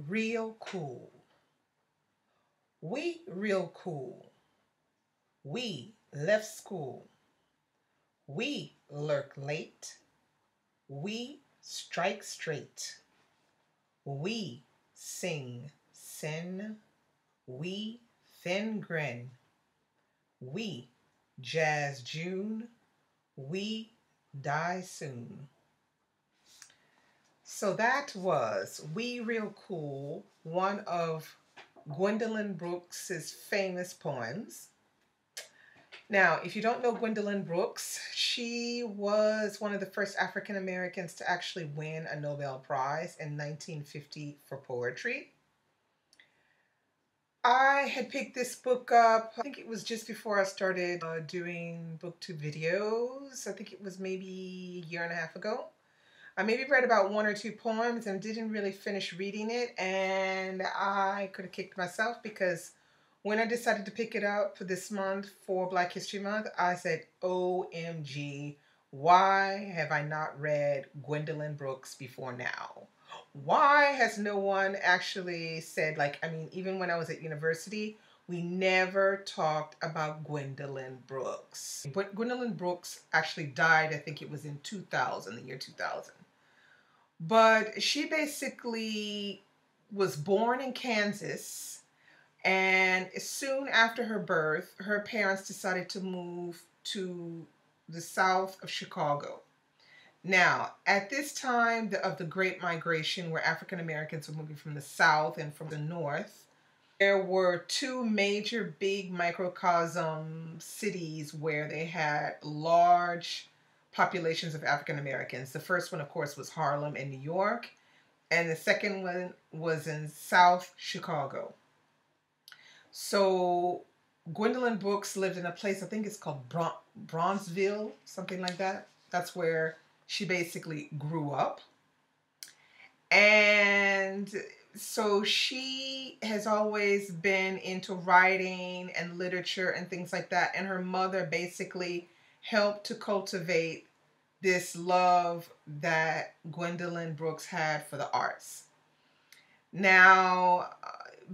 real cool. We real cool. We left school. We lurk late. We strike straight. We sing sin. We thin grin. We jazz June. We die soon. So that was We Real Cool, one of Gwendolyn Brooks's famous poems. Now, if you don't know Gwendolyn Brooks, she was one of the first African Americans to actually win a Nobel Prize in 1950 for poetry. I had picked this book up, I think it was just before I started doing booktube videos. I think it was maybe a year and a half ago. I maybe read about one or two poems and didn't really finish reading it, and I could have kicked myself because when I decided to pick it up for this month for Black History Month, I said, OMG, why have I not read Gwendolyn Brooks before now? Why has no one actually said, even when I was at university, we never talked about Gwendolyn Brooks. But Gwendolyn Brooks actually died, I think it was in 2000, the year 2000. But she basically was born in Kansas, and soon after her birth, her parents decided to move to the south of Chicago. Now, at this time of the Great Migration, where African Americans were moving from the south and from the north, there were two major big microcosm cities where they had large populations of African Americans. The first one, of course, was Harlem in New York, and the second one was in South Chicago. So Gwendolyn Brooks lived in a place, I think it's called Bronzeville, something like that. That's where she basically grew up. And so she has always been into writing and literature and things like that. And her mother basically helped to cultivate this love that Gwendolyn Brooks had for the arts. Now,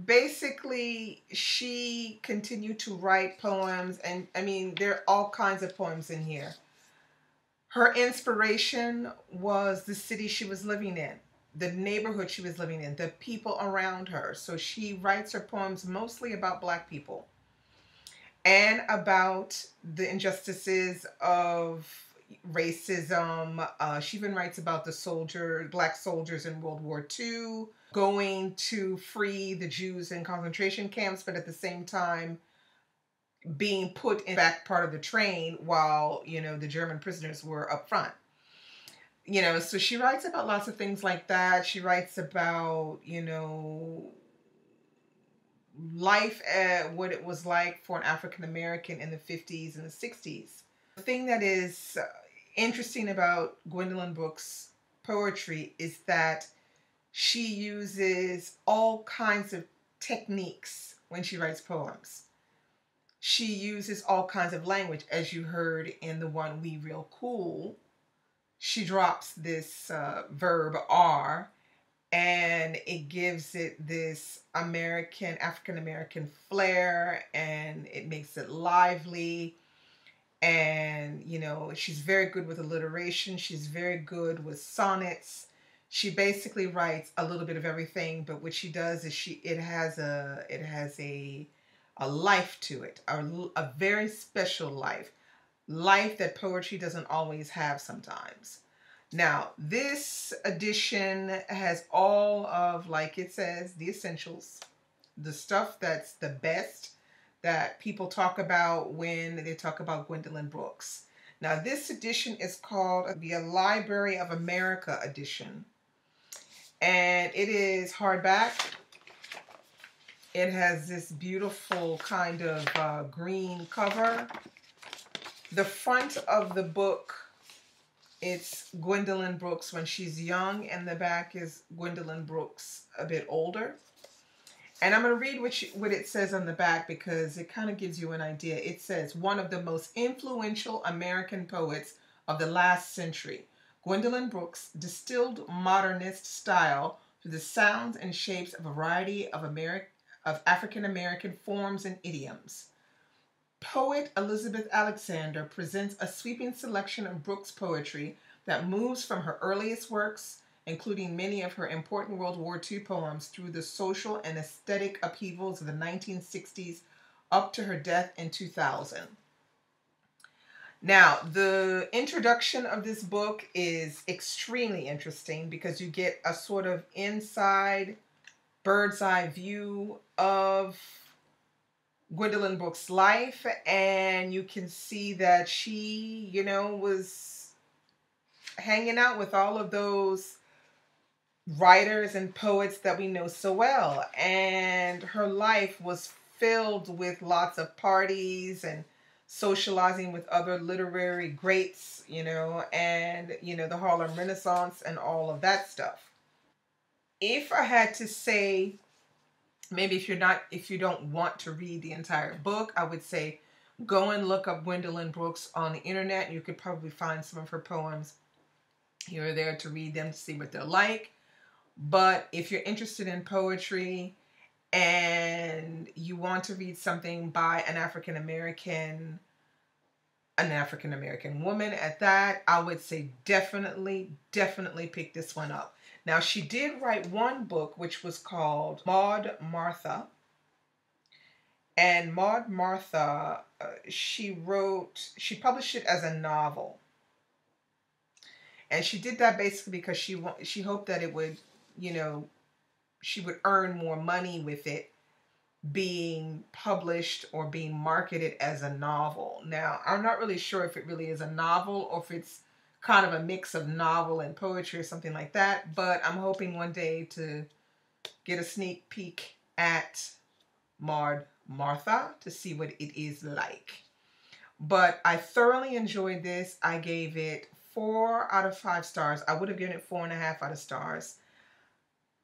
basically, she continued to write poems, and I mean, there are all kinds of poems in here. Her inspiration was the city she was living in, the neighborhood she was living in, the people around her. So she writes her poems mostly about Black people and about the injustices of racism. She even writes about the Black soldiers in World War II going to free the Jews in concentration camps, but at the same time being put in the back part of the train while, the German prisoners were up front. So she writes about lots of things like that. She writes about, life, what it was like for an African American in the 50s and the 60s. The thing that is interesting about Gwendolyn Brooks' poetry is that she uses all kinds of techniques when she writes poems. She uses all kinds of language, as you heard in the one We Real Cool. She drops this verb are, and it gives it this African American flair, and it makes it lively. And, she's very good with alliteration. She's very good with sonnets. She basically writes a little bit of everything, but what she does is it has a life to it, a very special life that poetry doesn't always have sometimes. Now, this edition has all of, like it says, the essentials, the stuff that's the best that people talk about when they talk about Gwendolyn Brooks. Now, this edition is called the Library of America edition, and it is hardback. It has this beautiful kind of green cover. The front of the book, it's Gwendolyn Brooks when she's young, and the back is Gwendolyn Brooks a bit older. And I'm going to read what it says on the back because it kind of gives you an idea. It says, one of the most influential American poets of the last century, Gwendolyn Brooks' distilled modernist style through the sounds and shapes of a variety of African American forms and idioms. Poet Elizabeth Alexander presents a sweeping selection of Brooks' poetry that moves from her earliest works, including many of her important World War II poems, through the social and aesthetic upheavals of the 1960s up to her death in 2000. Now, the introduction of this book is extremely interesting because you get a sort of inside bird's eye view of Gwendolyn Brooks' life, and you can see that she, was hanging out with all of those writers and poets that we know so well, and her life was filled with lots of parties and socializing with other literary greats, and the Harlem Renaissance and all of that stuff. If I had to say, maybe if you don't want to read the entire book, I would say go and look up Gwendolyn Brooks on the internet. You could probably find some of her poems here or there to read them, to see what they're like. But if you're interested in poetry and you want to read something by an African American woman at that, I would say definitely pick this one up. Now, she did write one book which was called Maud Martha. And Maud Martha, she published it as a novel. And she did that basically because she hoped that it would, she would earn more money with it being published or being marketed as a novel. Now, I'm not really sure if it really is a novel or if it's kind of a mix of novel and poetry or something like that, but I'm hoping one day to get a sneak peek at Maud Martha to see what it is like. But I thoroughly enjoyed this. I gave it 4 out of 5 stars. I would have given it 4.5 out of stars.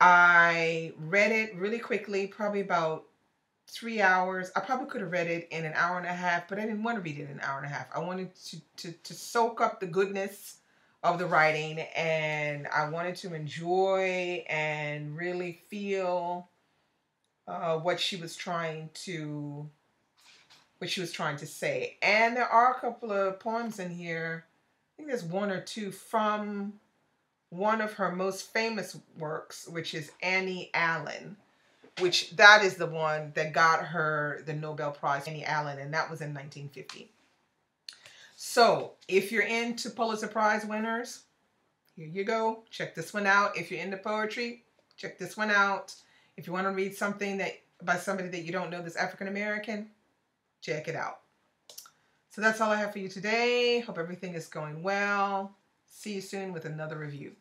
I read it really quickly, probably about 3 hours. I probably could have read it in an hour and a half, but I didn't want to read it in an hour and a half. I wanted to soak up the goodness of the writing, and I wanted to enjoy and really feel what she was trying to say. And there are a couple of poems in here. I think there's 1 or 2 from one of her most famous works, which is Annie Allen, which that is the one that got her the Nobel Prize, Annie Allen, and that was in 1950. So if you're into Pulitzer Prize winners, here you go. Check this one out. If you're into poetry, check this one out. If you want to read something by somebody that you don't know that's African American, check it out. So that's all I have for you today. Hope everything is going well. See you soon with another review.